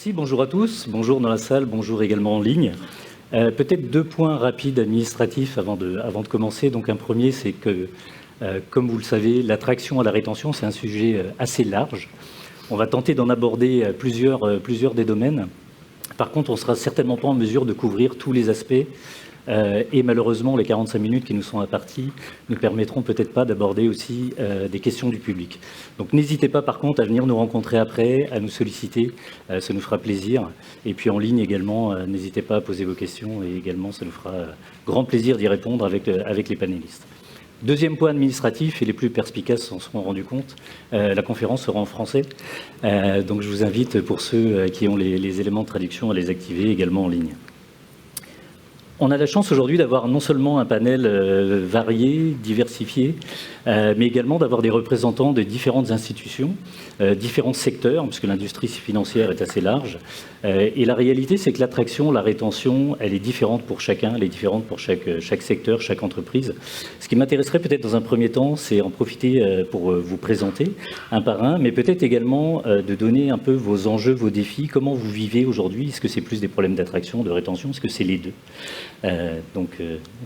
Merci, bonjour à tous, bonjour dans la salle, bonjour également en ligne. Peut-être 2 points rapides administratifs avant de commencer. Donc un premier, c'est que, comme vous le savez, l'attraction à la rétention, c'est un sujet assez large. On va tenter d'en aborder plusieurs des domaines. Par contre, on ne sera certainement pas en mesure de couvrir tous les aspects. Et malheureusement, les 45 minutes qui nous sont imparties ne permettront peut-être pas d'aborder aussi des questions du public. Donc n'hésitez pas par contre à venir nous rencontrer après, à nous solliciter, ça nous fera plaisir. Et puis en ligne également, n'hésitez pas à poser vos questions et également ça nous fera grand plaisir d'y répondre avec les panélistes. Deuxième point administratif, et les plus perspicaces s'en seront rendus compte, la conférence sera en français. Donc je vous invite, pour ceux qui ont les éléments de traduction, à les activer également en ligne. On a la chance aujourd'hui d'avoir non seulement un panel varié, diversifié, mais également d'avoir des représentants de différentes institutions, différents secteurs, puisque l'industrie financière est assez large. Et la réalité, c'est que l'attraction, la rétention, elle est différente pour chacun, elle est différente pour chaque secteur, chaque entreprise. Ce qui m'intéresserait peut-être dans un premier temps, c'est en profiter pour vous présenter un par un, mais peut-être également de donner un peu vos enjeux, vos défis, comment vous vivez aujourd'hui. Est-ce que c'est plus des problèmes d'attraction, de rétention? Est-ce que c'est les deux?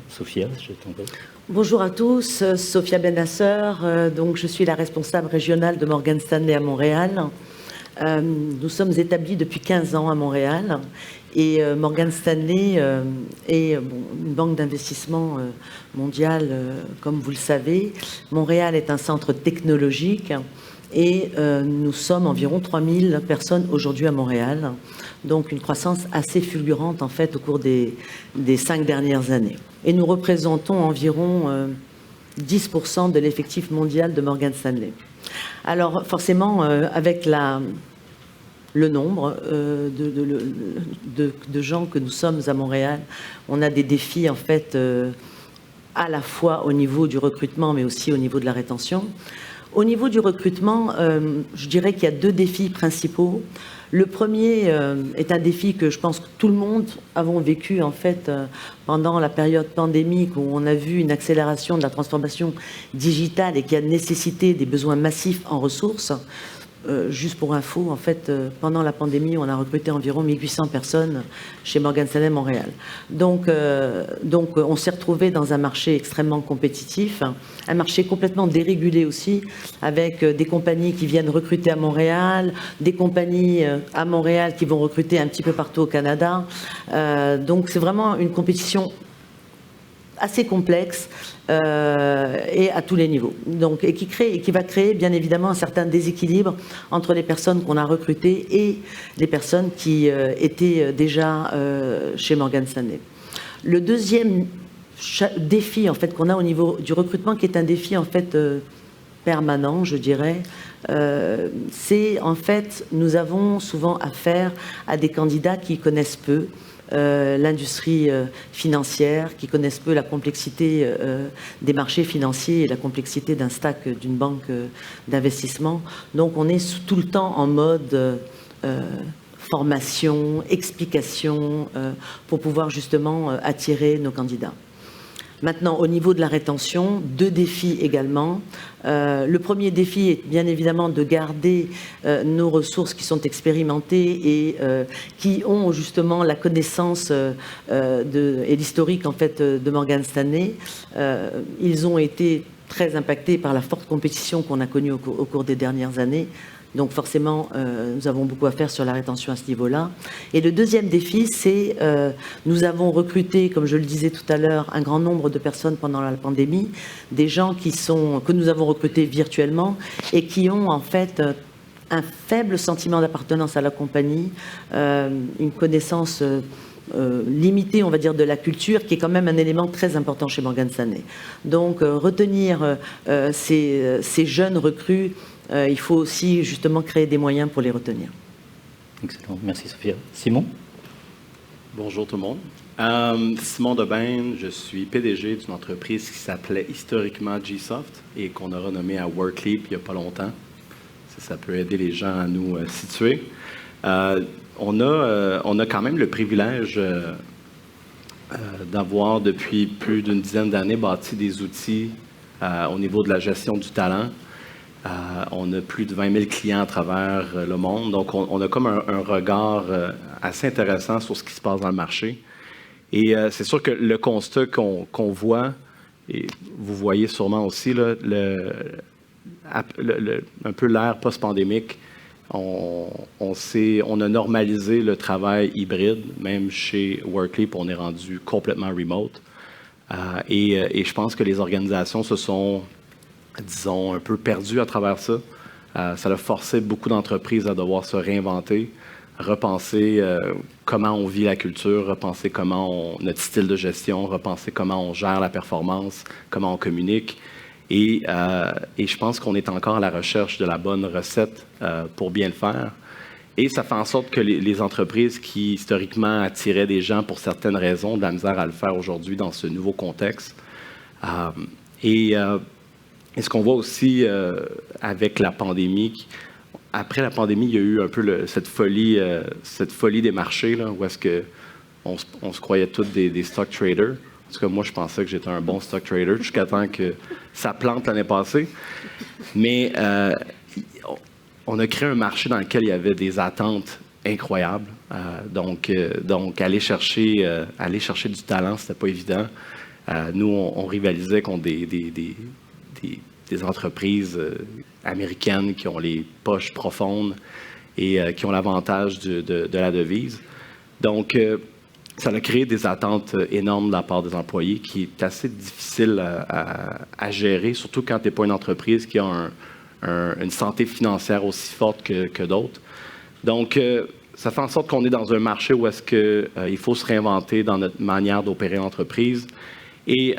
Sophia, je t'en prie. Bonjour à tous, Sophia Benasser, donc je suis la responsable régionale de Morgan Stanley à Montréal. Nous sommes établis depuis 15 ans à Montréal et Morgan Stanley est une banque d'investissement mondiale, comme vous le savez. Montréal est un centre technologique et nous sommes environ 3000 personnes aujourd'hui à Montréal, donc une croissance assez fulgurante en fait au cours des 5 dernières années. Et nous représentons environ 10% de l'effectif mondial de Morgan Stanley. Alors forcément, avec le nombre de gens que nous sommes à Montréal, on a des défis en fait à la fois au niveau du recrutement mais aussi au niveau de la rétention. Au niveau du recrutement, je dirais qu'il y a 2 défis principaux. Le premier est un défi que je pense que tout le monde avons vécu en fait pendant la période pandémique où on a vu une accélération de la transformation digitale et qui a nécessité des besoins massifs en ressources. Juste pour info, en fait, pendant la pandémie, on a recruté environ 1800 personnes chez Morgan Stanley Montréal. Donc, on s'est retrouvé dans un marché extrêmement compétitif, un marché complètement dérégulé aussi, avec des compagnies qui viennent recruter à Montréal, des compagnies à Montréal qui vont recruter un petit peu partout au Canada. Donc, c'est vraiment une compétition assez complexe et à tous les niveaux. Donc, et qui va créer bien évidemment un certain déséquilibre entre les personnes qu'on a recrutées et les personnes qui étaient déjà chez Morgan Stanley. Le deuxième défi en fait qu'on a au niveau du recrutement, qui est un défi en fait permanent, je dirais, c'est en fait nous avons souvent affaire à des candidats qui connaissent peu l'industrie financière, qui connaissent peu la complexité des marchés financiers et la complexité d'un stack d'une banque d'investissement. Donc on est tout le temps en mode formation, explication, pour pouvoir justement attirer nos candidats. Maintenant, au niveau de la rétention, 2 défis également. Le premier défi est bien évidemment de garder nos ressources qui sont expérimentées et qui ont justement la connaissance et l'historique en fait de Morgan Stanley. Ils ont été très impactés par la forte compétition qu'on a connue au cours des dernières années. Donc forcément, nous avons beaucoup à faire sur la rétention à ce niveau-là. Et le deuxième défi, c'est nous avons recruté, comme je le disais tout à l'heure, un grand nombre de personnes pendant la pandémie, des gens que nous avons recrutés virtuellement et qui ont en fait un faible sentiment d'appartenance à la compagnie, une connaissance limitée, on va dire, de la culture, qui est quand même un élément très important chez Morgan Stanley. Donc retenir ces jeunes recrues, il faut aussi justement créer des moyens pour les retenir. Excellent, merci Sophia. Simon? Bonjour tout le monde. Simon Debain, je suis PDG d'une entreprise qui s'appelait historiquement Gsoft et qu'on a renommée à Workleap il n'y a pas longtemps. Ça peut aider les gens à nous situer. On a quand même le privilège d'avoir depuis plus d'une dizaine d'années bâti des outils au niveau de la gestion du talent On a plus de 20 000 clients à travers le monde. Donc, on a comme un regard assez intéressant sur ce qui se passe dans le marché. Et c'est sûr que le constat qu'on voit, et vous voyez sûrement aussi, là, un peu l'ère post-pandémique, on a normalisé le travail hybride. Même chez Workleap, on est rendu complètement remote. Et je pense que les organisations se sont, disons, un peu perdues à travers ça. Ça a forcé beaucoup d'entreprises à devoir se réinventer, repenser comment on vit la culture, repenser notre style de gestion, repenser comment on gère la performance, comment on communique. Et je pense qu'on est encore à la recherche de la bonne recette pour bien le faire. Et ça fait en sorte que les entreprises qui, historiquement, attiraient des gens pour certaines raisons, ont de la misère à le faire aujourd'hui dans ce nouveau contexte. Et ce qu'on voit aussi avec la pandémie, après la pandémie, il y a eu un peu cette folie des marchés, là, où est-ce qu'on se croyait tous des stock traders. En tout cas, moi, je pensais que j'étais un bon stock trader jusqu'à temps que ça plante l'année passée. Mais on a créé un marché dans lequel il y avait des attentes incroyables. Donc aller chercher du talent, c'était pas évident. Nous, on rivalisait contre des entreprises américaines qui ont les poches profondes et qui ont l'avantage de la devise. Donc, ça a créé des attentes énormes de la part des employés qui est assez difficile à gérer, surtout quand tu n'es pas une entreprise qui a une santé financière aussi forte que d'autres. Donc, ça fait en sorte qu'on est dans un marché où est-ce qu'il faut se réinventer dans notre manière d'opérer l'entreprise. Et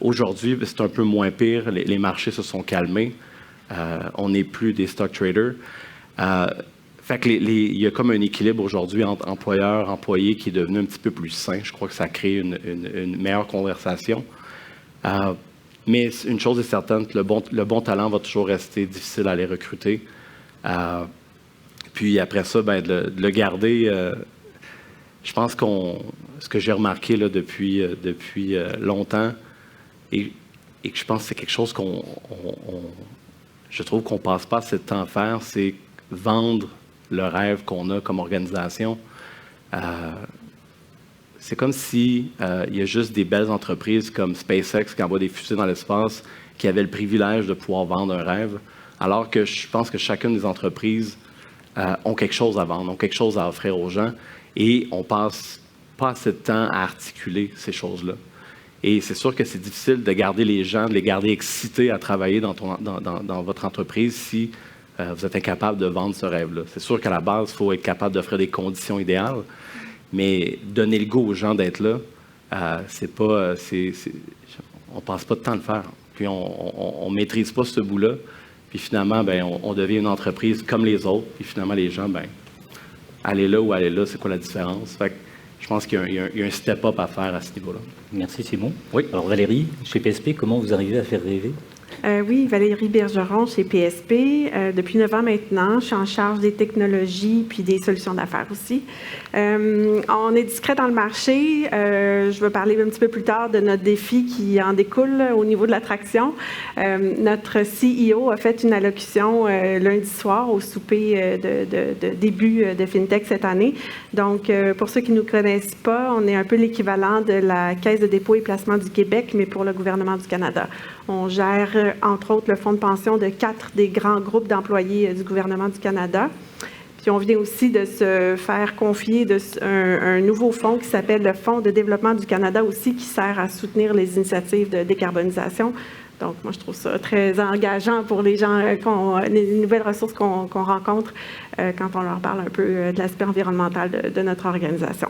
aujourd'hui, c'est un peu moins pire. Les marchés se sont calmés. On n'est plus des stock traders. Fait que il y a comme un équilibre aujourd'hui entre employeurs, employés qui est devenu un petit peu plus sain. Je crois que ça crée une meilleure conversation. Mais une chose est certaine, le bon talent va toujours rester difficile à aller recruter. Puis après ça, de le garder, je pense ce que j'ai remarqué là, depuis longtemps, et que je pense que c'est quelque chose je trouve qu'on passe pas assez de temps à faire, c'est vendre le rêve qu'on a comme organisation. C'est comme si il y a juste des belles entreprises comme SpaceX qui envoient des fusées dans l'espace qui avaient le privilège de pouvoir vendre un rêve, alors que je pense que chacune des entreprises ont quelque chose à vendre, ont quelque chose à offrir aux gens, et on passe pas assez de temps à articuler ces choses-là. Et c'est sûr que c'est difficile de garder les gens, de les garder excités à travailler dans votre entreprise si vous êtes incapable de vendre ce rêve-là. C'est sûr qu'à la base, il faut être capable d'offrir des conditions idéales, mais donner le goût aux gens d'être là, on passe pas de temps à le faire. Puis on maîtrise pas ce bout-là. Puis finalement, on devient une entreprise comme les autres. Puis finalement, les gens, aller là ou aller là, c'est quoi la différence? Fait que je pense qu'il y a un step-up à faire à ce niveau-là. Merci Simon. Oui. Alors Valérie, chez PSP, comment vous arrivez à faire rêver? Oui, Valérie Bergeron chez PSP. Depuis 9 ans maintenant, je suis en charge des technologies puis des solutions d'affaires aussi. On est discret dans le marché. Je vais parler un petit peu plus tard de notre défi qui en découle au niveau de l'attraction. Notre CEO a fait une allocution lundi soir au souper de début de FinTech cette année. Donc, pour ceux qui ne nous connaissent pas, on est un peu l'équivalent de la Caisse de dépôt et placement du Québec, mais pour le gouvernement du Canada. On gère, entre autres, le fonds de pension de 4 des grands groupes d'employés du gouvernement du Canada. Puis on vient aussi de se faire confier un nouveau fonds qui s'appelle le Fonds de développement du Canada aussi, qui sert à soutenir les initiatives de décarbonisation. Donc, moi, je trouve ça très engageant pour les gens, les nouvelles ressources qu'on rencontre quand on leur parle un peu de l'aspect environnemental de notre organisation.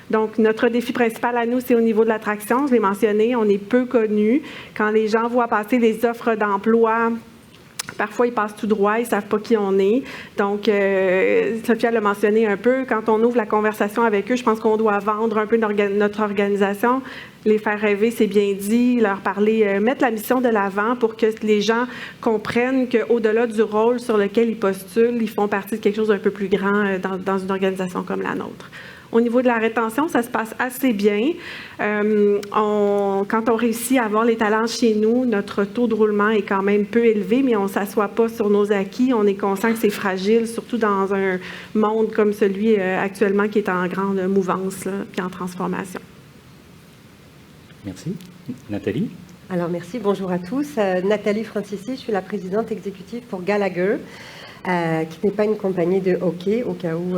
Donc, notre défi principal à nous, c'est au niveau de l'attraction. Je l'ai mentionné, on est peu connus. Quand les gens voient passer les offres d'emploi, parfois, ils passent tout droit, ils ne savent pas qui on est. Donc, Sophia l'a mentionné un peu, quand on ouvre la conversation avec eux, je pense qu'on doit vendre un peu notre organisation, les faire rêver, c'est bien dit, leur parler, mettre la mission de l'avant pour que les gens comprennent qu'au-delà du rôle sur lequel ils postulent, ils font partie de quelque chose d'un peu plus grand dans une organisation comme la nôtre. Au niveau de la rétention, ça se passe assez bien. Quand on réussit à avoir les talents chez nous, notre taux de roulement est quand même peu élevé, mais on ne s'assoit pas sur nos acquis. On est conscient que c'est fragile, surtout dans un monde comme celui actuellement qui est en grande mouvance là, puis en transformation. Merci. Nathalie? Alors merci, bonjour à tous. Nathalie Francisci, je suis la présidente exécutive pour Gallagher, qui n'est pas une compagnie de hockey, au cas où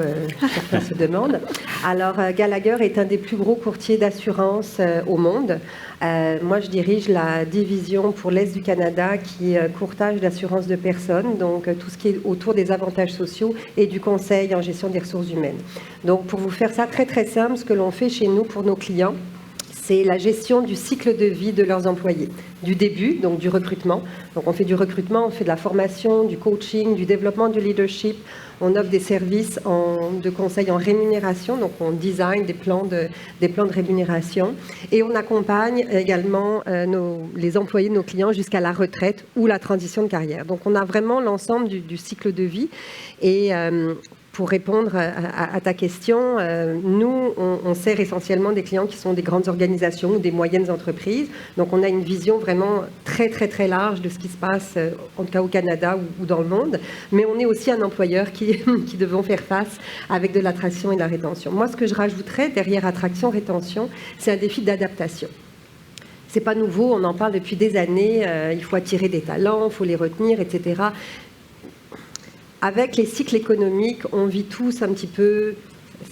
certains se demandent. Alors Gallagher est un des plus gros courtiers d'assurance au monde. Moi, je dirige la division pour l'Est du Canada qui est courtage d'assurance de personnes, donc tout ce qui est autour des avantages sociaux et du conseil en gestion des ressources humaines. Donc pour vous faire ça très très simple, ce que l'on fait chez nous pour nos clients, c'est la gestion du cycle de vie de leurs employés. Du début, donc du recrutement. Donc on fait du recrutement, on fait de la formation, du coaching, du développement du leadership. On offre des services de conseil en rémunération, donc on design des plans de rémunération. Et on accompagne également les employés de nos clients jusqu'à la retraite ou la transition de carrière. Donc on a vraiment l'ensemble du cycle de vie. Et pour répondre à ta question, nous, on sert essentiellement des clients qui sont des grandes organisations ou des moyennes entreprises. Donc, on a une vision vraiment très, très, très large de ce qui se passe, en tout cas au Canada ou dans le monde. Mais on est aussi un employeur qui devons faire face avec de l'attraction et de la rétention. Moi, ce que je rajouterais derrière attraction-rétention, c'est un défi d'adaptation. C'est pas nouveau, on en parle depuis des années. Il faut attirer des talents, il faut les retenir, etc. Avec les cycles économiques, on vit tous un petit peu,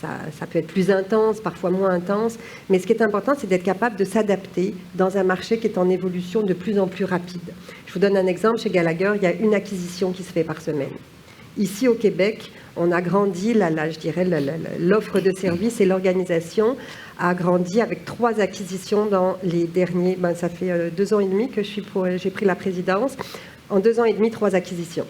ça peut être plus intense, parfois moins intense, mais ce qui est important, c'est d'être capable de s'adapter dans un marché qui est en évolution de plus en plus rapide. Je vous donne un exemple, chez Gallagher, il y a une acquisition qui se fait par semaine. Ici au Québec, on a grandi, je dirais, l'offre de services et l'organisation a grandi avec 3 acquisitions dans les derniers, ça fait 2 ans et demi que j'ai pris la présidence. En 2 ans et demi, 3 acquisitions.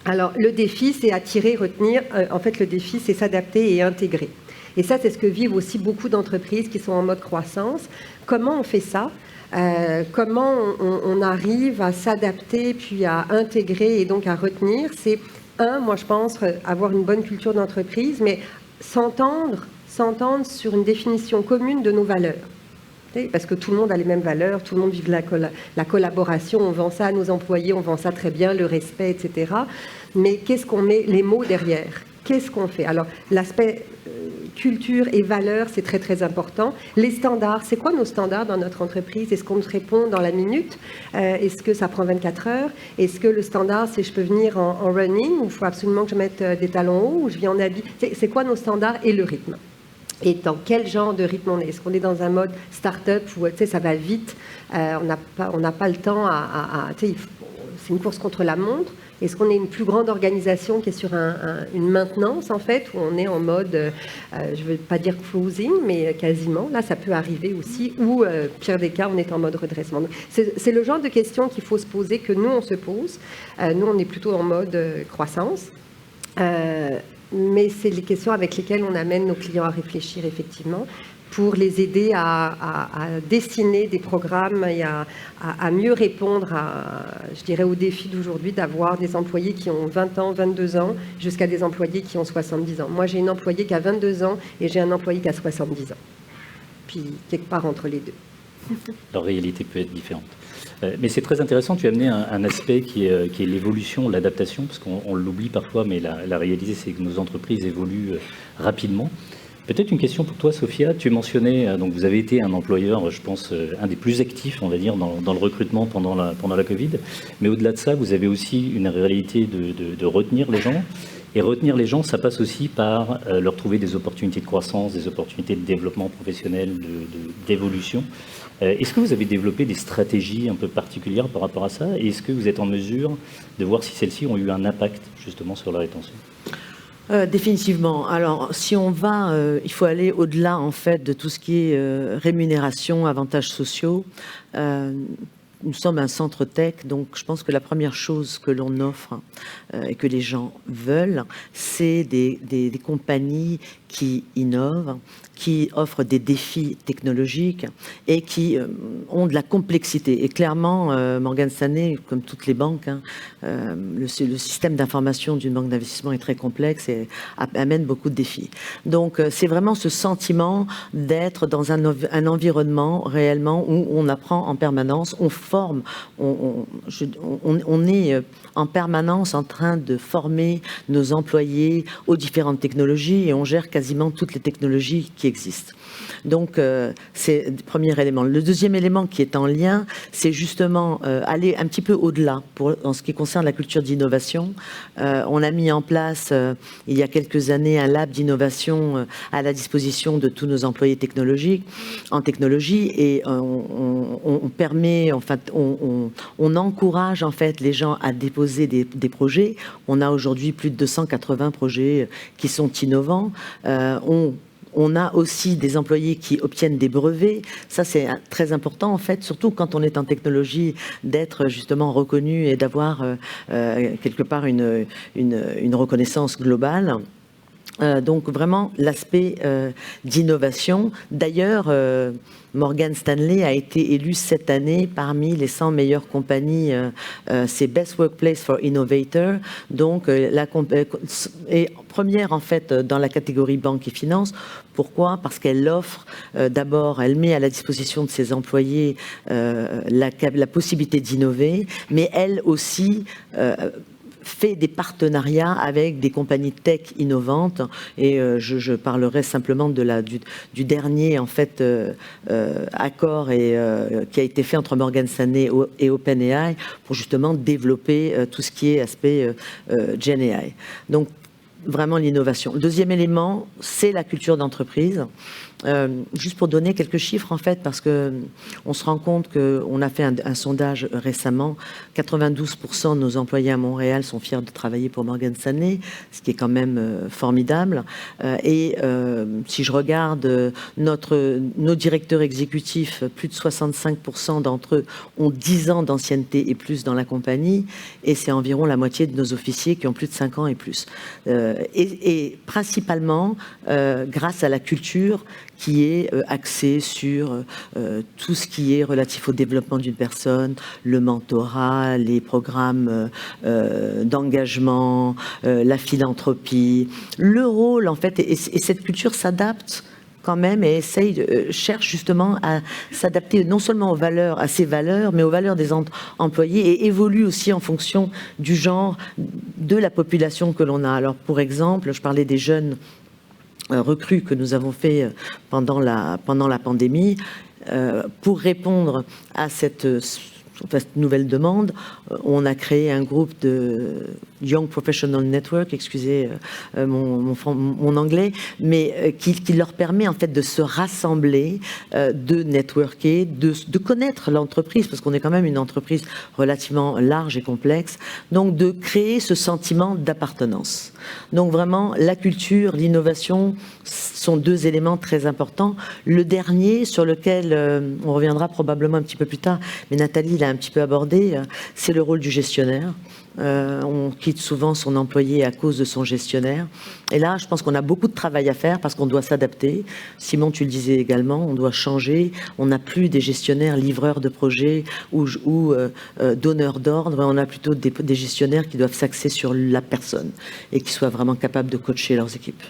Alors, le défi, c'est attirer, retenir. En fait, le défi, c'est s'adapter et intégrer. Et ça, c'est ce que vivent aussi beaucoup d'entreprises qui sont en mode croissance. Comment on fait ça ? Comment on arrive à s'adapter, puis à intégrer et donc à retenir ? C'est, moi, je pense, avoir une bonne culture d'entreprise, mais s'entendre sur une définition commune de nos valeurs. Parce que tout le monde a les mêmes valeurs, tout le monde vive la collaboration, on vend ça à nos employés, on vend ça très bien, le respect, etc. Mais qu'est-ce qu'on met les mots derrière ? Qu'est-ce qu'on fait ? Alors, l'aspect culture et valeurs, c'est très très important. Les standards, c'est quoi nos standards dans notre entreprise ? Est-ce qu'on nous répond dans la minute ? Est-ce que ça prend 24 heures ? Est-ce que le standard, c'est je peux venir en running, ou il faut absolument que je mette des talons hauts, ou je viens en habit ? C'est quoi nos standards et le rythme ? Et dans quel genre de rythme on est ? Est-ce qu'on est dans un mode start-up où ça va vite, on n'a pas le temps c'est une course contre la montre ? Est-ce qu'on est une plus grande organisation qui est sur une maintenance, en fait, où on est en mode, je ne veux pas dire cruising, mais quasiment. Là, ça peut arriver aussi. Ou, pire des cas, on est en mode redressement. C'est le genre de questions qu'il faut se poser, que nous, on se pose. Nous, on est plutôt en mode croissance. Mais c'est les questions avec lesquelles on amène nos clients à réfléchir, effectivement, pour les aider à dessiner des programmes et à mieux répondre je dirais, aux défis d'aujourd'hui, d'avoir des employés qui ont 20 ans, 22 ans, jusqu'à des employés qui ont 70 ans. Moi, j'ai une employée qui a 22 ans et j'ai un employé qui a 70 ans. Puis, quelque part entre les deux. Leur réalité peut être différente. Mais c'est très intéressant, tu as amené un aspect qui est l'évolution, l'adaptation, parce qu'on l'oublie parfois, mais la réalité, c'est que nos entreprises évoluent rapidement. Peut-être une question pour toi, Sophia. Tu mentionnais, donc vous avez été un employeur, je pense, un des plus actifs, on va dire, dans le recrutement pendant la Covid. Mais au-delà de ça, vous avez aussi une réalité de retenir les gens. Et retenir les gens, ça passe aussi par leur trouver des opportunités de croissance, des opportunités de développement professionnel, d'évolution. Est-ce que vous avez développé des stratégies un peu particulières par rapport à ça? Et est-ce que vous êtes en mesure de voir si celles-ci ont eu un impact justement sur la rétention? Définitivement. Alors, si on va, il faut aller au-delà en fait de tout ce qui est rémunération, avantages sociaux. Nous sommes un centre tech, donc je pense que la première chose que l'on offre et que les gens veulent, c'est des compagnies qui innovent, qui offrent des défis technologiques et qui ont de la complexité. Et clairement, Morgan Stanley, comme toutes les banques, le système d'information d'une banque d'investissement est très complexe et amène beaucoup de défis. Donc, c'est vraiment ce sentiment d'être dans un environnement réellement où on apprend en permanence, on forme, on est en permanence en train de former nos employés aux différentes technologies et on gère quasiment toutes les technologies qui existent. Donc, c'est le premier élément. Le deuxième élément qui est en lien, c'est justement aller un petit peu au-delà en ce qui concerne la culture d'innovation. On a mis en place, il y a quelques années, un lab d'innovation à la disposition de tous nos employés technologiques, en technologie, et on permet, en fait, on encourage en fait les gens à déposer des projets. On a aujourd'hui plus de 280 projets qui sont innovants. On a aussi des employés qui obtiennent des brevets. Ça, c'est très important, en fait, surtout quand on est en technologie, d'être justement reconnu et d'avoir quelque part une reconnaissance globale. Donc, vraiment, l'aspect d'innovation. D'ailleurs, Morgan Stanley a été élu cette année parmi les 100 meilleures compagnies, c'est Best Workplace for Innovator. Donc, la est première en fait dans la catégorie banque et finance. Pourquoi ? Parce qu'elle offre, d'abord, elle met à la disposition de ses employés la possibilité d'innover, mais elle aussi fait des partenariats avec des compagnies tech innovantes et je parlerai simplement du dernier en fait accord qui a été fait entre Morgan Stanley et OpenAI pour justement développer tout ce qui est aspect GenAI. Donc vraiment l'innovation. Le deuxième élément, c'est la culture d'entreprise. Juste pour donner quelques chiffres en fait, parce que on se rend compte qu'on a fait un sondage récemment, 92% de nos employés à Montréal sont fiers de travailler pour Morgan Stanley, ce qui est quand même formidable. Et si je regarde nos directeurs exécutifs, plus de 65% d'entre eux ont 10 ans d'ancienneté et plus dans la compagnie, et c'est environ la moitié de nos officiers qui ont plus de 5 ans et plus. Et principalement grâce à la culture qui est axé sur tout ce qui est relatif au développement d'une personne, le mentorat, les programmes d'engagement, la philanthropie, le rôle en fait, et cette culture s'adapte quand même et cherche justement à s'adapter non seulement à ses valeurs, mais aux valeurs des employés et évolue aussi en fonction du genre de la population que l'on a. Alors pour exemple, je parlais des jeunes recrues que nous avons fait pendant la pandémie. Pour répondre à cette nouvelle demande, on a créé un groupe de Young Professional Network, excusez mon anglais, mais qui leur permet en fait de se rassembler, de networker, de connaître l'entreprise, parce qu'on est quand même une entreprise relativement large et complexe, donc de créer ce sentiment d'appartenance. Donc vraiment, la culture, l'innovation sont deux éléments très importants. Le dernier, sur lequel on reviendra probablement un petit peu plus tard, mais Nathalie l'a un petit peu abordé, c'est le rôle du gestionnaire. On quitte souvent son employé à cause de son gestionnaire. Et là, je pense qu'on a beaucoup de travail à faire parce qu'on doit s'adapter. Simon, tu le disais également, on doit changer. On n'a plus des gestionnaires livreurs de projets ou donneurs d'ordre. On a plutôt des gestionnaires qui doivent s'axer sur la personne et qui soient vraiment capables de coacher leurs équipes.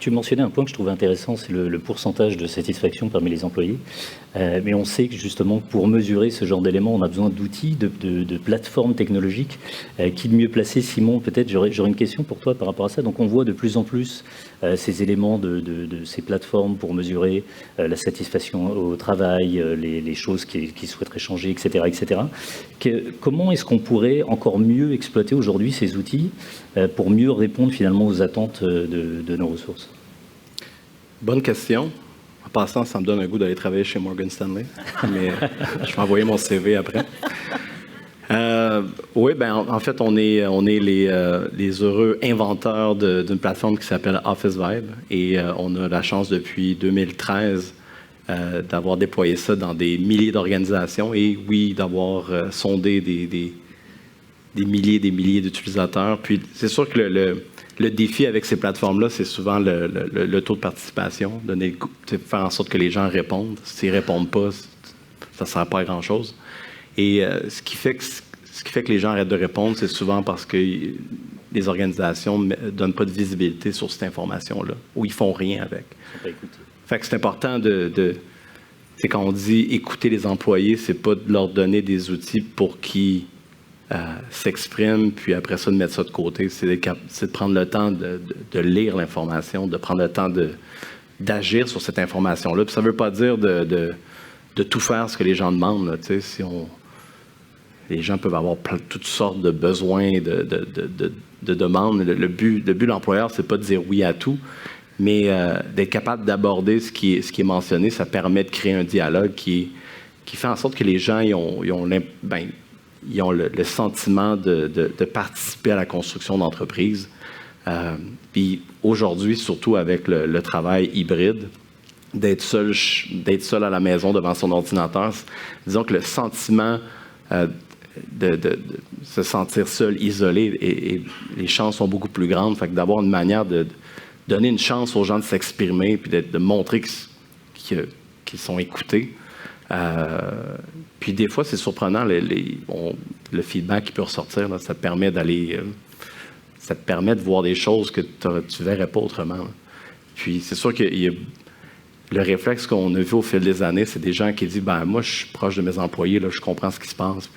Tu mentionnais un point que je trouve intéressant, c'est le pourcentage de satisfaction parmi les employés. Mais on sait que justement, pour mesurer ce genre d'éléments, on a besoin d'outils, de plateformes technologiques. Qui de mieux placé, Simon, peut-être, j'aurais une question pour toi par rapport à ça. Donc on voit de plus en plus ces éléments de ces plateformes pour mesurer la satisfaction au travail, les choses qu'ils souhaiteraient changer, etc. etc. Comment est-ce qu'on pourrait encore mieux exploiter aujourd'hui ces outils pour mieux répondre finalement aux attentes de nos ressources? Bonne question. En passant, ça me donne un goût d'aller travailler chez Morgan Stanley, mais je vais envoyer mon CV après. Oui, en fait, on est les heureux inventeurs d'une plateforme qui s'appelle Office Vibe et on a la chance depuis 2013 d'avoir déployé ça dans des milliers d'organisations et oui, d'avoir sondé des milliers d'utilisateurs. Puis c'est sûr que le défi avec ces plateformes-là, c'est souvent le taux de participation, faire en sorte que les gens répondent. S'ils ne répondent pas, ça ne sert pas à grand-chose. Et ce qui fait que les gens arrêtent de répondre, c'est souvent parce que les organisations ne donnent pas de visibilité sur cette information-là, ou ils ne font rien avec. Fait que c'est important c'est quand on dit écouter les employés, c'est pas de leur donner des outils pour qu'ils s'expriment, puis après ça, de mettre ça de côté. C'est de prendre le temps de lire l'information, de prendre le temps d'agir sur cette information-là. Puis ça ne veut pas dire de tout faire ce que les gens demandent. Là, les gens peuvent avoir toutes sortes de besoins, de demandes. Le but de l'employeur, c'est pas de dire oui à tout, mais d'être capable d'aborder ce qui est mentionné. Ça permet de créer un dialogue qui fait en sorte que les gens ils ont le sentiment de participer à la construction d'entreprise. Puis aujourd'hui, surtout avec le travail hybride, d'être seul à la maison devant son ordinateur, disons que le sentiment de se sentir seul, isolé, et les chances sont beaucoup plus grandes. Fait que d'avoir une manière de donner une chance aux gens de s'exprimer puis de montrer qu'ils sont écoutés. Puis des fois, c'est surprenant, le feedback qui peut ressortir, là, ça te permet de voir des choses que tu ne verrais pas autrement. Là. Puis c'est sûr qu'il y a le réflexe qu'on a vu au fil des années, c'est des gens qui disent « moi, je suis proche de mes employés, là, je comprends ce qui se passe. »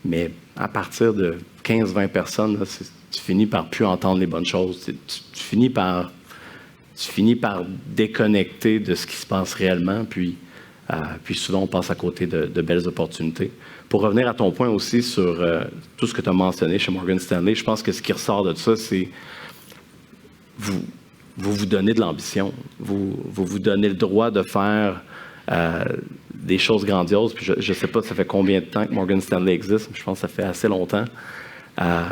Mais à partir de 15-20 personnes, là, tu finis par plus entendre les bonnes choses. Tu finis par déconnecter de ce qui se passe réellement, puis souvent on passe à côté de belles opportunités. Pour revenir à ton point aussi sur tout ce que tu as mentionné chez Morgan Stanley, je pense que ce qui ressort de ça, c'est vous donnez de l'ambition, vous donnez le droit de faire des choses grandioses. Puis je ne sais pas ça fait combien de temps que Morgan Stanley existe, mais je pense que ça fait assez longtemps.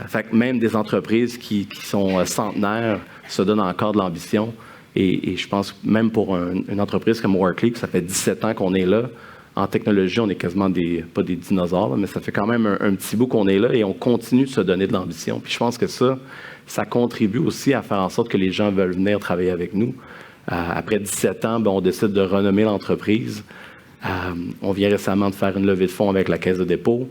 Fait que même des entreprises qui sont centenaires se donnent encore de l'ambition. Et je pense même pour une entreprise comme Workleap, ça fait 17 ans qu'on est là. En technologie, on est quasiment pas des dinosaures, mais ça fait quand même un petit bout qu'on est là et on continue de se donner de l'ambition. Puis je pense que ça contribue aussi à faire en sorte que les gens veulent venir travailler avec nous. Après 17 ans, on décide de renommer l'entreprise. On vient récemment de faire une levée de fonds avec la Caisse de dépôt.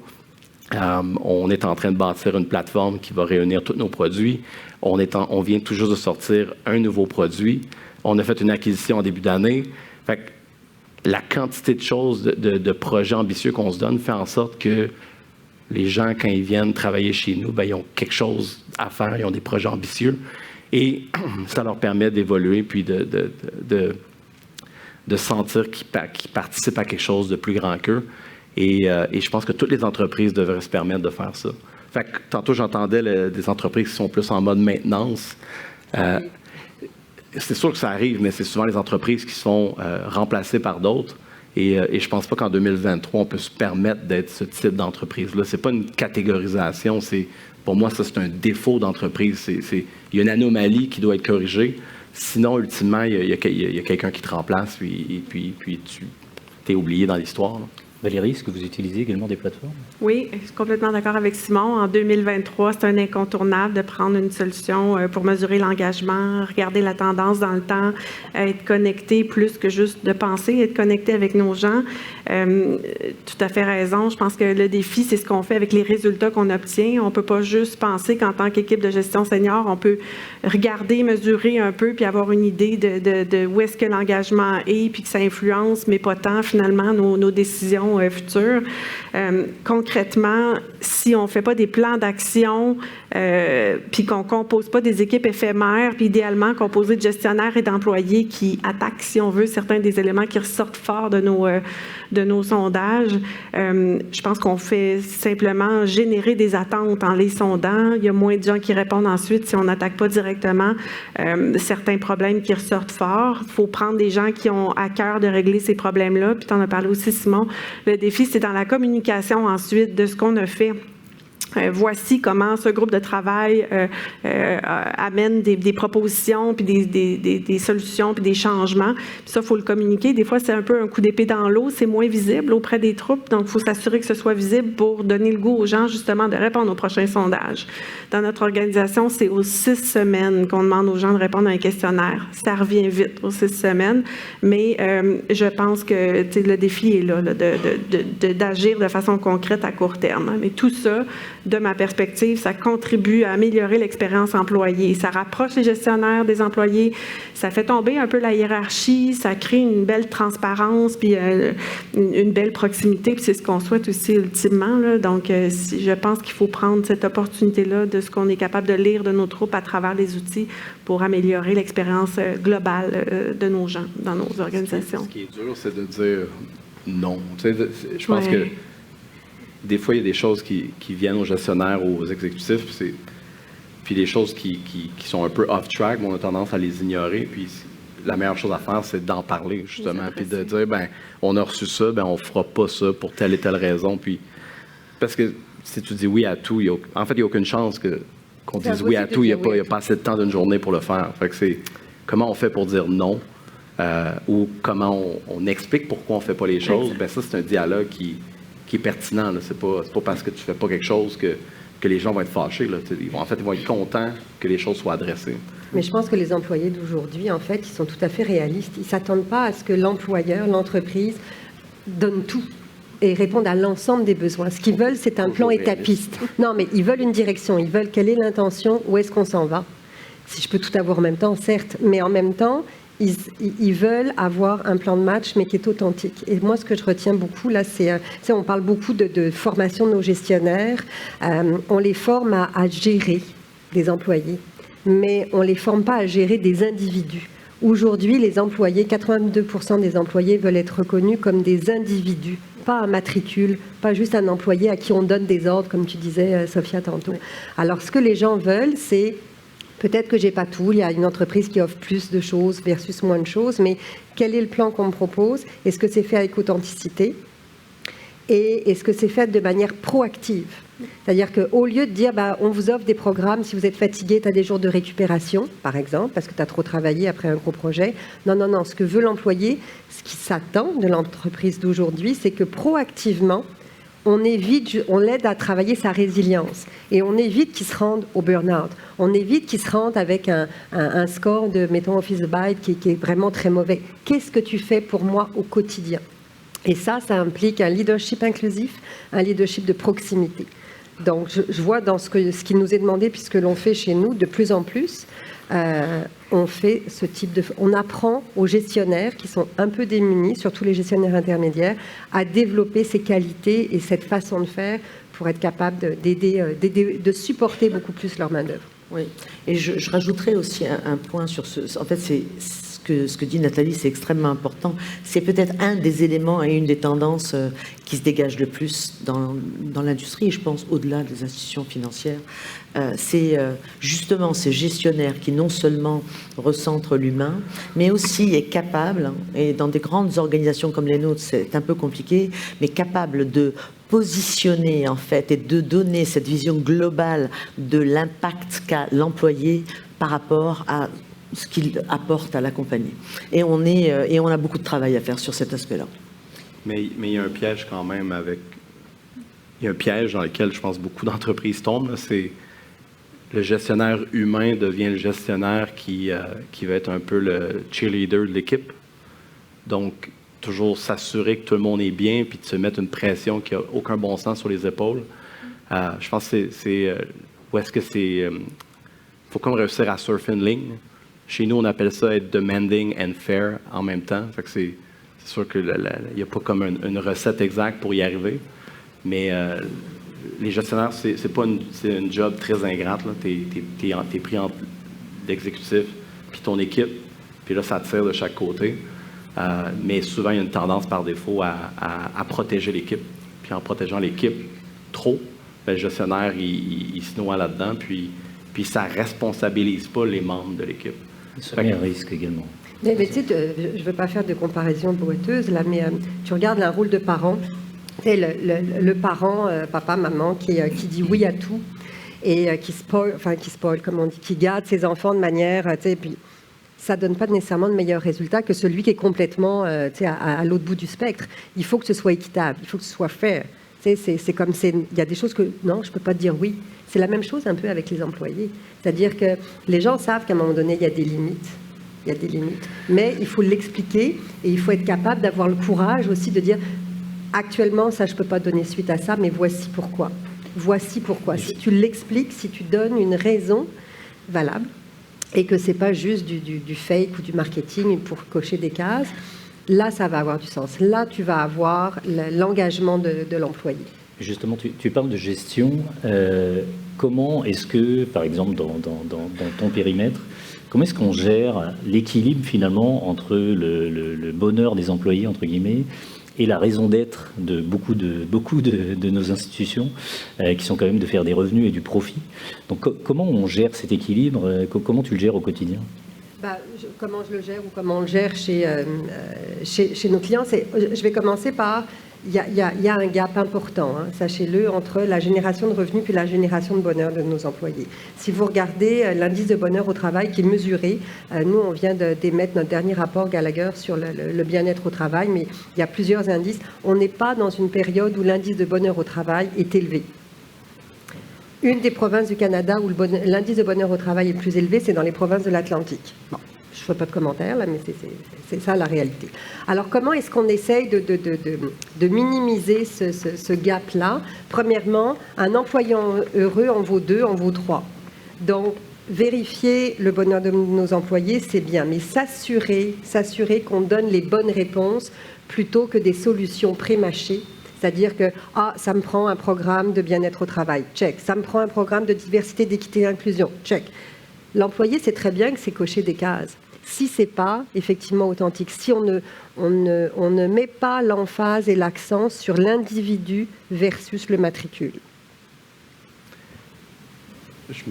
On est en train de bâtir une plateforme qui va réunir tous nos produits. On vient tout juste de sortir un nouveau produit. On a fait une acquisition en début d'année. Fait que la quantité de choses, de projets ambitieux qu'on se donne fait en sorte que les gens, quand ils viennent travailler chez nous, ils ont quelque chose à faire, ils ont des projets ambitieux. Et ça leur permet d'évoluer puis de sentir qu'ils participent à quelque chose de plus grand qu'eux. Et je pense que toutes les entreprises devraient se permettre de faire ça. Fait que, tantôt, j'entendais des entreprises qui sont plus en mode maintenance. C'est sûr que ça arrive, mais c'est souvent les entreprises qui se font remplacer par d'autres. Et je ne pense pas qu'en 2023, on peut se permettre d'être ce type d'entreprise-là. Ce n'est pas une catégorisation. Pour moi, ça, c'est un défaut d'entreprise. Il y a une anomalie qui doit être corrigée. Sinon, ultimement, il y a quelqu'un qui te remplace, puis tu es oublié dans l'histoire. Là. Valérie, est-ce que vous utilisez également des plateformes? Oui, je suis complètement d'accord avec Simon. En 2023, c'est un incontournable de prendre une solution pour mesurer l'engagement, regarder la tendance dans le temps, être connecté plus que juste de penser, être connecté avec nos gens. Tout à fait raison. Je pense que le défi, c'est ce qu'on fait avec les résultats qu'on obtient. On ne peut pas juste penser qu'en tant qu'équipe de gestion senior, on peut regarder, mesurer un peu, puis avoir une idée de où est-ce que l'engagement est, puis que ça influence, mais pas tant finalement nos décisions futures. Concrètement, si on ne fait pas des plans d'action, puis qu'on ne compose pas des équipes éphémères, puis idéalement composées de gestionnaires et d'employés qui attaquent, si on veut, certains des éléments qui ressortent fort de nos sondages, je pense qu'on fait simplement générer des attentes en les sondant. Il y a moins de gens qui répondent ensuite si on n'attaque pas directement certains problèmes qui ressortent fort. Il faut prendre des gens qui ont à cœur de régler ces problèmes-là. Puis tu en as parlé aussi, Simon. Le défi, c'est dans la communication ensuite de ce qu'on a fait voici comment ce groupe de travail amène des propositions, puis des solutions, puis des changements. Puis ça, il faut le communiquer. Des fois, c'est un peu un coup d'épée dans l'eau. C'est moins visible auprès des troupes. Donc, il faut s'assurer que ce soit visible pour donner le goût aux gens, justement, de répondre aux prochains sondages. Dans notre organisation, c'est aux 6 semaines qu'on demande aux gens de répondre à un questionnaire. Ça revient vite aux 6 semaines. Mais je pense que le défi est là d'agir de façon concrète à court terme. Mais tout ça, de ma perspective, ça contribue à améliorer l'expérience employée. Ça rapproche les gestionnaires des employés, ça fait tomber un peu la hiérarchie, ça crée une belle transparence, puis une belle proximité, puis c'est ce qu'on souhaite aussi ultimement, là. Donc, je pense qu'il faut prendre cette opportunité-là de ce qu'on est capable de lire de nos troupes à travers les outils pour améliorer l'expérience globale de nos gens dans nos organisations. Ce qui est dur, c'est de dire non. Tu sais, je pense que des fois, il y a des choses qui viennent aux gestionnaires, aux exécutifs, puis des choses qui sont un peu off-track, mais on a tendance à les ignorer. Puis la meilleure chose à faire, c'est d'en parler, justement, puis de dire, on a reçu ça, on ne fera pas ça pour telle et telle raison. Puis, parce que si tu dis oui à tout, en fait, il n'y a aucune chance qu'on dise oui à tout. Il n'y a pas assez de temps d'une journée pour le faire. Fait que c'est comment on fait pour dire non, ou comment on explique pourquoi on ne fait pas les choses. Ça, c'est un dialogue qui est pertinent. C'est pas parce que tu fais pas quelque chose que les gens vont être fâchés. Là. Ils vont être contents que les choses soient adressées. Mais je pense que les employés d'aujourd'hui, en fait, ils sont tout à fait réalistes. Ils ne s'attendent pas à ce que l'employeur, l'entreprise, donne tout et réponde à l'ensemble des besoins. Ce qu'ils veulent, c'est un plan étapiste. Non, mais ils veulent une direction. Ils veulent quelle est l'intention, où est-ce qu'on s'en va. Si je peux tout avoir en même temps, certes, mais en même temps, ils veulent avoir un plan de match, mais qui est authentique. Et moi, ce que je retiens beaucoup, là, c'est on parle beaucoup de formation de nos gestionnaires. On les forme à gérer des employés, mais on ne les forme pas à gérer des individus. Aujourd'hui, les employés, 82% des employés veulent être reconnus comme des individus, pas un matricule, pas juste un employé à qui on donne des ordres, comme tu disais, Sophia, tantôt. Alors, ce que les gens veulent, c'est peut-être que j'ai pas tout, il y a une entreprise qui offre plus de choses versus moins de choses, mais quel est le plan qu'on me propose? Est-ce que c'est fait avec authenticité? Et est-ce que c'est fait de manière proactive? C'est-à-dire qu'au lieu de dire, on vous offre des programmes, si vous êtes fatigué, tu as des jours de récupération, par exemple, parce que tu as trop travaillé après un gros projet. Non. Ce que veut l'employé, ce qui s'attend de l'entreprise d'aujourd'hui, c'est que proactivement, on l'aide à travailler sa résilience. Et on évite qu'il se rende au burn-out. On évite qu'il se rende avec un score de, mettons, Office Byte qui est vraiment très mauvais. Qu'est-ce que tu fais pour moi au quotidien? Et ça implique un leadership inclusif, un leadership de proximité. Donc, je vois dans ce qui nous est demandé, puisque l'on fait chez nous de plus en plus, on fait ce type de... On apprend aux gestionnaires qui sont un peu démunis, surtout les gestionnaires intermédiaires, à développer ces qualités et cette façon de faire pour être capable d'aider, de supporter beaucoup plus leur main-d'œuvre. Oui, et je rajouterais aussi un point sur ce... En fait, c'est... Ce que dit Nathalie, c'est extrêmement important. C'est peut-être un des éléments et une des tendances qui se dégagent le plus dans l'industrie, et je pense au-delà des institutions financières. C'est justement ces gestionnaires qui non seulement recentrent l'humain, mais aussi est capable, et dans des grandes organisations comme les nôtres, c'est un peu compliqué, mais capable de positionner en fait et de donner cette vision globale de l'impact qu'a l'employé par rapport à ce qu'il apporte à la compagnie. Et on a beaucoup de travail à faire sur cet aspect-là. Mais il y a un piège quand même il y a un piège dans lequel je pense beaucoup d'entreprises tombent, c'est le gestionnaire humain devient le gestionnaire qui va être un peu le cheerleader de l'équipe. Donc, toujours s'assurer que tout le monde est bien, puis de se mettre une pression qui n'a aucun bon sens sur les épaules. Je pense que où est-ce que c'est... faut comme réussir à surfer une ligne. Chez nous, on appelle ça être demanding and fair en même temps. Fait que c'est sûr qu'il n'y a pas comme une recette exacte pour y arriver. Mais les gestionnaires, c'est une job très ingrate. Tu es pris entre l'exécutif puis ton équipe. Puis là, ça tire de chaque côté. Mais souvent, il y a une tendance par défaut à protéger l'équipe. Puis en protégeant l'équipe trop, le gestionnaire, il se noie là-dedans. Puis ça ne responsabilise pas les membres de l'équipe. Ça met un risque également. Mais tu sais, je ne veux pas faire de comparaison boiteuse, là, mais tu regardes un rôle de parent, Tu sais, le parent, papa, maman, qui dit oui à tout et qui spoil, comme on dit, qui garde ses enfants de manière, tu sais, puis ça donne pas nécessairement de meilleurs résultats que celui qui est complètement, tu sais, à l'autre bout du spectre. Il faut que ce soit équitable, il faut que ce soit fair. Tu sais, c'est comme, il y a des choses que, non, je peux pas te dire oui. C'est la même chose un peu avec les employés. C'est-à-dire que les gens savent qu'à un moment donné, il y a des limites. Il y a des limites. Mais il faut l'expliquer et il faut être capable d'avoir le courage aussi de dire actuellement, ça, je ne peux pas donner suite à ça, mais voici pourquoi. Voici pourquoi. Si tu l'expliques, si tu donnes une raison valable et que ce n'est pas juste du fake ou du marketing pour cocher des cases, là, ça va avoir du sens. Là, tu vas avoir l'engagement de l'employé. Justement, tu parles de gestion. Comment est-ce que, par exemple, dans ton périmètre, comment est-ce qu'on gère l'équilibre finalement entre le bonheur des employés, entre guillemets, et la raison d'être de beaucoup de nos institutions, qui sont quand même de faire des revenus et du profit. Donc comment on gère cet équilibre? Comment tu le gères au quotidien? Comment je le gère ou comment on le gère chez nos clients, je vais commencer par... Il y a un gap important, hein, sachez-le, entre la génération de revenus puis la génération de bonheur de nos employés. Si vous regardez l'indice de bonheur au travail qui est mesuré, nous, on vient d'émettre notre dernier rapport Gallagher sur le bien-être au travail, mais il y a plusieurs indices. On n'est pas dans une période où l'indice de bonheur au travail est élevé. Une des provinces du Canada où l'indice de bonheur au travail est plus élevé, c'est dans les provinces de l'Atlantique. Bon. Je ne fais pas de commentaires, là, mais c'est ça la réalité. Alors, comment est-ce qu'on essaye de minimiser ce gap-là? Premièrement, un employé heureux en vaut 2, en vaut 3. Donc, vérifier le bonheur de nos employés, c'est bien, mais s'assurer qu'on donne les bonnes réponses plutôt que des solutions pré-mâchées. C'est-à-dire que, ça me prend un programme de bien-être au travail, check. Ça me prend un programme de diversité, d'équité et d'inclusion, check. L'employé sait très bien que c'est cocher des cases. Si ce n'est pas effectivement authentique, si on ne met pas l'emphase et l'accent sur l'individu versus le matricule. Je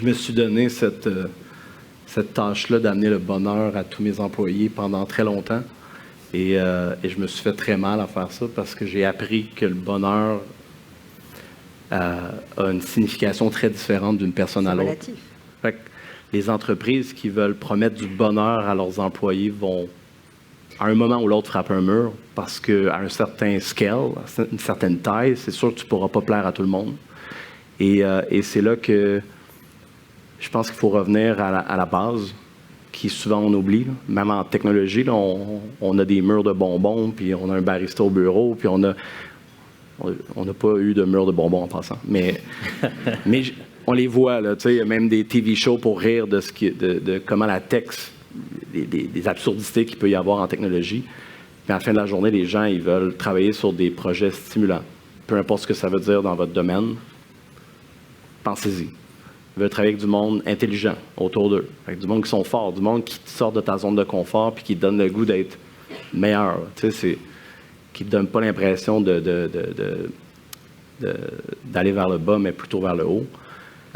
me suis donné cette tâche-là d'amener le bonheur à tous mes employés pendant très longtemps. Et je me suis fait très mal à faire ça parce que j'ai appris que le bonheur a une signification très différente d'une personne à l'autre. Fait que les entreprises qui veulent promettre du bonheur à leurs employés vont, à un moment ou l'autre, frapper un mur parce qu'à un certain scale, à une certaine taille, c'est sûr que tu ne pourras pas plaire à tout le monde. Et c'est là que je pense qu'il faut revenir à la base, qui souvent on oublie. Même en technologie, là, on a des murs de bonbons, puis on a un barista au bureau, puis on n'a pas eu de mur de bonbons en passant. Mais on les voit, là, tu sais, il y a même des TV shows pour rire de comment la tech, des absurdités qu'il peut y avoir en technologie. Puis à la fin de la journée, les gens, ils veulent travailler sur des projets stimulants. Peu importe ce que ça veut dire dans votre domaine, pensez-y. Ils veulent travailler avec du monde intelligent autour d'eux, avec du monde qui sont forts, du monde qui te sort de ta zone de confort puis qui te donne le goût d'être meilleur. Tu sais, qui ne te donne pas l'impression d'aller vers le bas, mais plutôt vers le haut.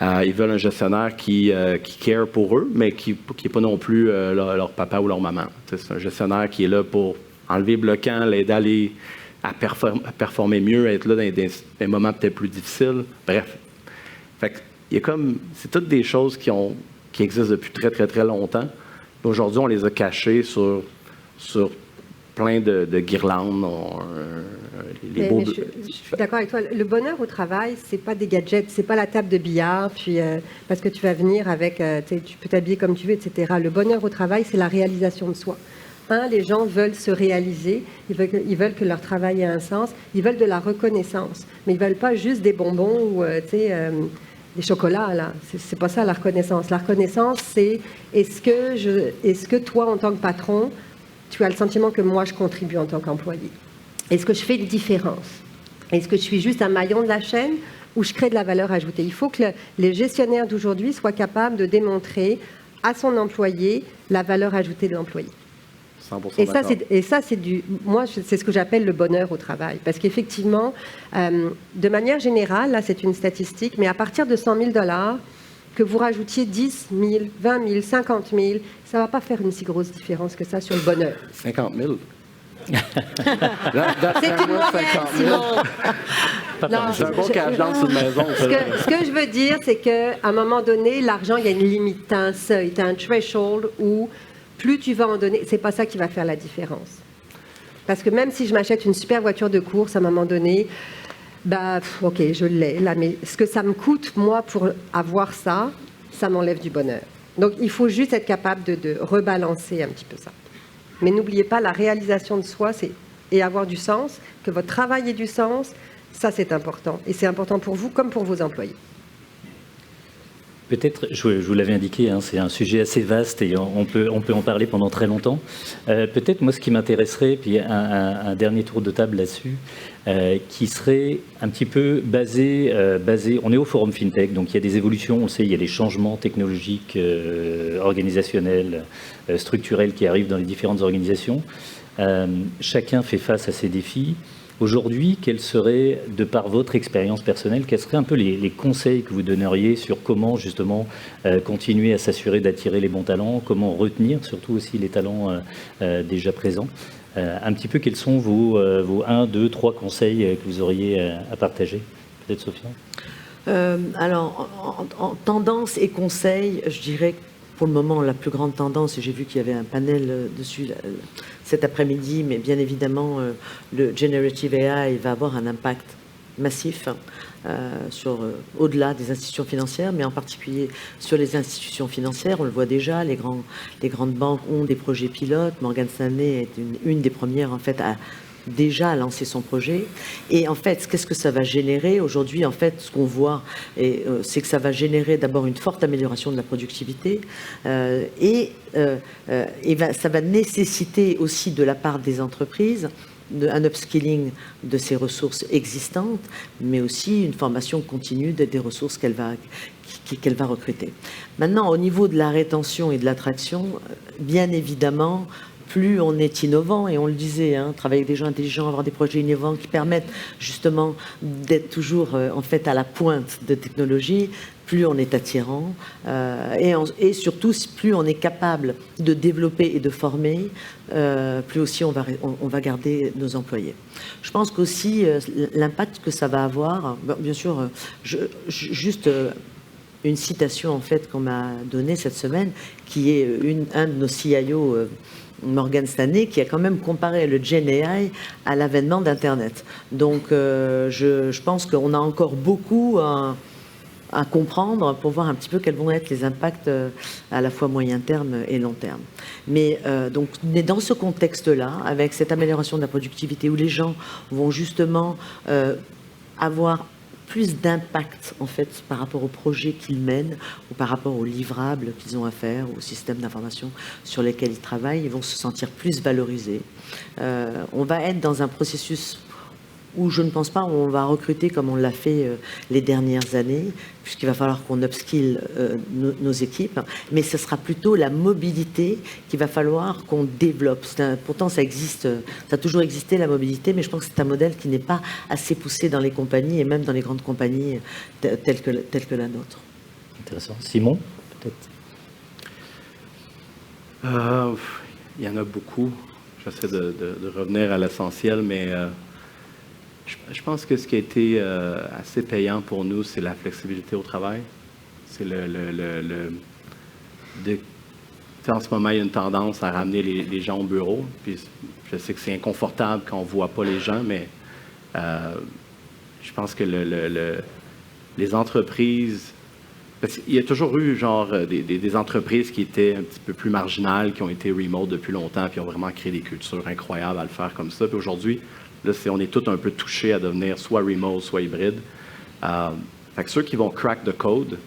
Ils veulent un gestionnaire qui care pour eux, mais qui n'est pas non plus leur papa ou leur maman. Tu sais, c'est un gestionnaire qui est là pour enlever les bloquants, l'aider à performer mieux, être là dans des moments peut-être plus difficiles. Bref. Fait que, c'est toutes des choses qui existent depuis très, très, très longtemps. Aujourd'hui, on les a cachées sur plein de guirlandes. Je suis d'accord avec toi. Le bonheur au travail, c'est pas des gadgets, c'est pas la table de billard, puis parce que tu vas venir avec, tu peux t'habiller comme tu veux, etc. Le bonheur au travail, c'est la réalisation de soi. Les gens veulent se réaliser, ils veulent que leur travail ait un sens, ils veulent de la reconnaissance, mais ils veulent pas juste des bonbons ou, des chocolats, là. C'est pas ça la reconnaissance. La reconnaissance, c'est est-ce que toi, en tant que patron, tu as le sentiment que moi, je contribue en tant qu'employé? Est-ce que je fais une différence? Est-ce que je suis juste un maillon de la chaîne ou je crée de la valeur ajoutée? Il faut que les gestionnaires d'aujourd'hui soient capables de démontrer à son employé la valeur ajoutée de l'employé. 100% moi, c'est ce que j'appelle le bonheur au travail. Parce qu'effectivement, de manière générale, là, c'est une statistique, mais à partir de 100 000 $, que vous rajoutiez 10 000, 20 000, 50 000, ça ne va pas faire une si grosse différence que ça sur le bonheur. 50 000? C'est une moyenne, Simon. Non, C'est un bon cash-down sur une maison. ce que je veux dire, c'est qu'à un moment donné, l'argent, il y a une limite. Tu as un seuil, tu as un threshold où plus tu vas en donner, c'est pas ça qui va faire la différence. Parce que même si je m'achète une super voiture de course, à un moment donné, ok, je l'ai, là, mais ce que ça me coûte, moi, pour avoir ça, ça m'enlève du bonheur. Donc, il faut juste être capable de rebalancer un petit peu ça. Mais n'oubliez pas, la réalisation de soi, et avoir du sens, que votre travail ait du sens, ça, c'est important. Et c'est important pour vous comme pour vos employés. Peut-être, je vous l'avais indiqué, hein, c'est un sujet assez vaste et on peut en parler pendant très longtemps. Peut-être, moi, ce qui m'intéresserait, puis un dernier tour de table là-dessus, qui serait un petit peu basé, on est au Forum FinTech, donc il y a des évolutions, on sait, il y a des changements technologiques, organisationnels, structurels qui arrivent dans les différentes organisations. Chacun fait face à ces défis. Aujourd'hui, quels seraient, de par votre expérience personnelle, quels seraient un peu les conseils que vous donneriez sur comment justement continuer à s'assurer d'attirer les bons talents, comment retenir surtout aussi les talents déjà présents? Un petit peu, quels sont vos 1, 2, 3 conseils que vous auriez à partager? Peut-être Sophia? Alors, en tendance et conseils, je dirais que pour le moment, la plus grande tendance, et j'ai vu qu'il y avait un panel dessus cet après-midi, mais bien évidemment, le Generative AI va avoir un impact massif au-delà des institutions financières, mais en particulier sur les institutions financières. On le voit déjà, les grandes banques ont des projets pilotes. Morgan Stanley est une des premières, en fait, à déjà lancé son projet. Et en fait, qu'est-ce que ça va générer aujourd'hui? En fait, ce qu'on voit, c'est que ça va générer d'abord une forte amélioration de la productivité ça va nécessiter aussi de la part des entreprises un upskilling de ces ressources existantes, mais aussi une formation continue des ressources qu'elle va recruter. Maintenant, au niveau de la rétention et de l'attraction, bien évidemment, plus on est innovant, et on le disait, travailler avec des gens intelligents, avoir des projets innovants qui permettent justement d'être toujours en fait à la pointe de technologie, plus on est attirant et surtout plus on est capable de développer et de former, plus aussi on va garder nos employés. Je pense qu'aussi l'impact que ça va avoir, bien sûr, juste une citation en fait qu'on m'a donnée cette semaine, qui est un de nos CIO, Morgan Stanley, qui a quand même comparé le Gen AI à l'avènement d'Internet. Donc je pense qu'on a encore beaucoup à comprendre pour voir un petit peu quels vont être les impacts à la fois moyen terme et long terme. Mais donc dans ce contexte-là, avec cette amélioration de la productivité où les gens vont justement avoir plus d'impact en fait par rapport aux projets qu'ils mènent ou par rapport aux livrables qu'ils ont à faire, aux systèmes d'information sur lesquels ils travaillent, ils vont se sentir plus valorisés. On va être dans un processus où je ne pense pas on va recruter comme on l'a fait les dernières années, puisqu'il va falloir qu'on upskill nos équipes, mais ce sera plutôt la mobilité qu'il va falloir qu'on développe. Pourtant, ça existe, ça a toujours existé la mobilité, mais je pense que c'est un modèle qui n'est pas assez poussé dans les compagnies, et même dans les grandes compagnies telles que la nôtre. Intéressant. Simon, peut-être? Il y en a beaucoup. J'essaie de revenir à l'essentiel, mais... Je pense que ce qui a été assez payant pour nous, c'est la flexibilité au travail. C'est en ce moment, il y a une tendance à ramener les gens au bureau. Puis je sais que c'est inconfortable quand on ne voit pas les gens, mais je pense que les entreprises... Parce qu'il y a toujours eu des entreprises qui étaient un petit peu plus marginales, qui ont été remote depuis longtemps, puis ont vraiment créé des cultures incroyables à le faire comme ça. Puis aujourd'hui, là, on est tous un peu touchés à devenir soit remote, soit hybride. Fait que ceux qui vont crack the code,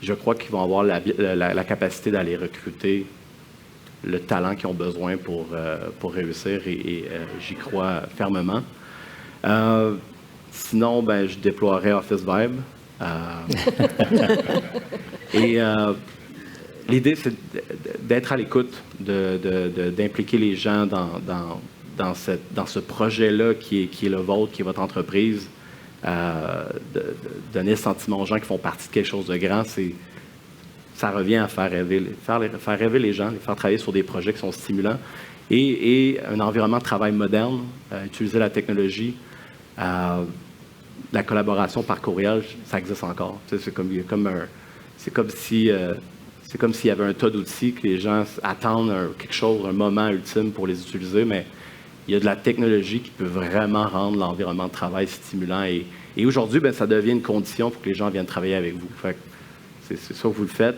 je crois qu'ils vont avoir la capacité d'aller recruter le talent qu'ils ont besoin pour réussir, et j'y crois fermement. Sinon, je déploierais Office Vibe. Et l'idée, c'est d'être à l'écoute, d'impliquer les gens dans ce projet-là qui est le vôtre, qui est votre entreprise, de donner le sentiment aux gens qui font partie de quelque chose de grand. ça revient à faire rêver les gens, les faire travailler sur des projets qui sont stimulants et un environnement de travail moderne, utiliser la technologie, la collaboration par courriel, ça existe encore. C'est comme s'il y avait un tas d'outils que les gens attendent quelque chose, un moment ultime pour les utiliser, mais il y a de la technologie qui peut vraiment rendre l'environnement de travail stimulant. Et aujourd'hui, ça devient une condition pour que les gens viennent travailler avec vous. Fait que c'est soit vous le faites,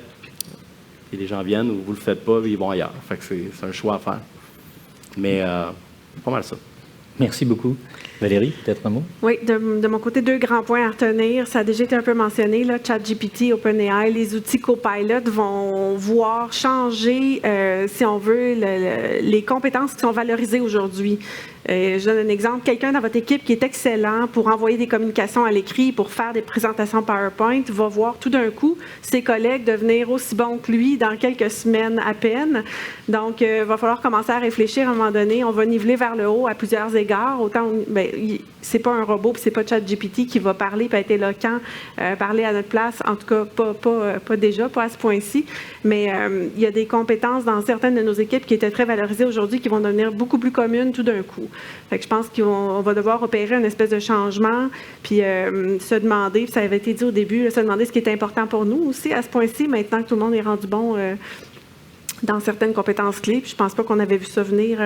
et les gens viennent, ou vous le faites pas, et ils vont ailleurs. Fait que c'est un choix à faire. Mais pas mal ça. Merci beaucoup. Valérie, peut-être un mot? Oui, de mon côté, 2 grands points à retenir. Ça a déjà été un peu mentionné, là, ChatGPT, OpenAI, les outils Copilot vont voir changer, si on veut, les compétences qui sont valorisées aujourd'hui. Je donne un exemple. Quelqu'un dans votre équipe qui est excellent pour envoyer des communications à l'écrit, pour faire des présentations PowerPoint, va voir tout d'un coup ses collègues devenir aussi bons que lui dans quelques semaines à peine. Donc, il va falloir commencer à réfléchir à un moment donné. On va niveler vers le haut à plusieurs égards. Autant, c'est pas un robot, puis c'est pas ChatGPT qui va parler, puis être éloquent, parler à notre place. En tout cas, pas déjà, pas à ce point-ci. Mais il y a des compétences dans certaines de nos équipes qui étaient très valorisées aujourd'hui, qui vont devenir beaucoup plus communes tout d'un coup. Fait que je pense qu'on va devoir opérer une espèce de changement, puis se demander, puis ça avait été dit au début, se demander ce qui est important pour nous aussi à ce point-ci, maintenant que tout le monde est rendu bon dans certaines compétences clés, puis je ne pense pas qu'on avait vu ça venir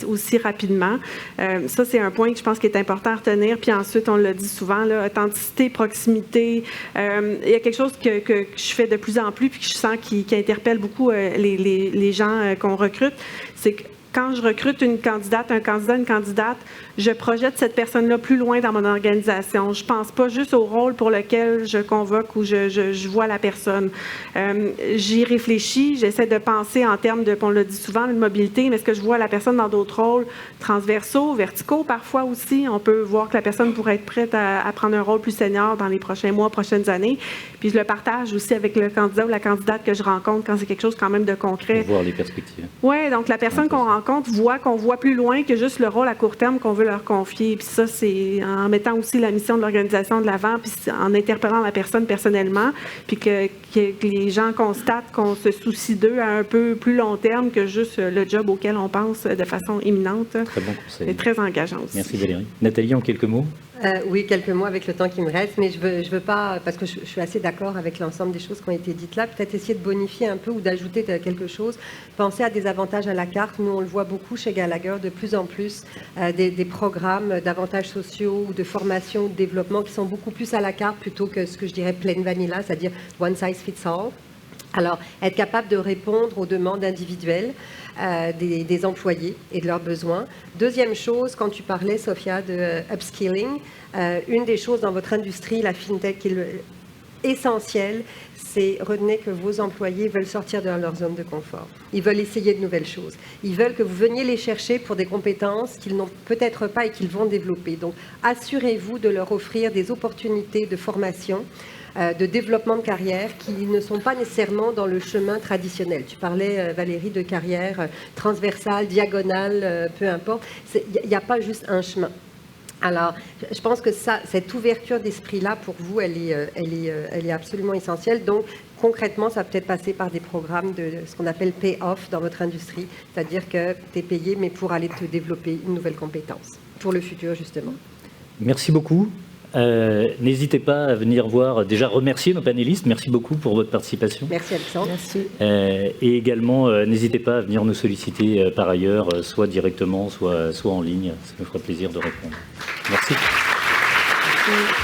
aussi rapidement. Ça, c'est un point que je pense qui est important à retenir. Puis ensuite, on le dit souvent, là, authenticité, proximité. Il y a quelque chose que je fais de plus en plus, puis que je sens qui interpelle beaucoup les gens qu'on recrute, c'est que quand je recrute une candidate, un candidat, une candidate, je projette cette personne-là plus loin dans mon organisation. Je ne pense pas juste au rôle pour lequel je convoque ou je vois la personne. J'y réfléchis, j'essaie de penser en termes de, on le dit souvent, de mobilité, mais est-ce que je vois la personne dans d'autres rôles transversaux, verticaux parfois aussi? On peut voir que la personne pourrait être prête à prendre un rôle plus senior dans les prochains mois, prochaines années. Puis je le partage aussi avec le candidat ou la candidate que je rencontre quand c'est quelque chose quand même de concret. Voir les perspectives. Oui, donc la personne qu'on rencontre qu'on voit plus loin que juste le rôle à court terme qu'on veut leur confier. Puis ça, c'est en mettant aussi la mission de l'organisation de l'avant, puis en interpellant la personne personnellement, puis que les gens constatent qu'on se soucie d'eux à un peu plus long terme que juste le job auquel on pense de façon imminente. Très bon conseil. Et très engageant aussi. Merci Valérie. Nathalie, en quelques mots? Oui, quelques mots avec le temps qui me reste, mais je veux pas, parce que je suis assez d'accord avec l'ensemble des choses qui ont été dites là, peut-être essayer de bonifier un peu ou d'ajouter quelque chose. Penser à des avantages à la carte. Nous, on le voit beaucoup chez Gallagher, de plus en plus, des programmes d'avantages sociaux ou de formation, de développement qui sont beaucoup plus à la carte plutôt que ce que je dirais plain vanilla, c'est-à-dire one size fits all. Alors, être capable de répondre aux demandes individuelles des employés et de leurs besoins. Deuxième chose, quand tu parlais, Sophia, de upskilling, une des choses dans votre industrie, la fintech, qui est essentielle, c'est retenez que vos employés veulent sortir de leur zone de confort. Ils veulent essayer de nouvelles choses. Ils veulent que vous veniez les chercher pour des compétences qu'ils n'ont peut-être pas et qu'ils vont développer. Donc, assurez-vous de leur offrir des opportunités de formation, de développement de carrière qui ne sont pas nécessairement dans le chemin traditionnel. Tu parlais, Valérie, de carrière transversale, diagonale, peu importe. Il n'y a pas juste un chemin. Alors, je pense que cette ouverture d'esprit-là, pour vous, elle est absolument essentielle. Donc, concrètement, ça peut peut-être passer par des programmes de ce qu'on appelle pay-off dans votre industrie, c'est-à-dire que tu es payé, mais pour aller te développer une nouvelle compétence, pour le futur, justement. Merci beaucoup. N'hésitez pas à venir voir, déjà remercier nos panélistes, merci beaucoup pour votre participation. Merci Alexandre. Merci. Et également, n'hésitez pas à venir nous solliciter par ailleurs, soit directement, soit en ligne, ça me fera plaisir de répondre. Merci. Merci.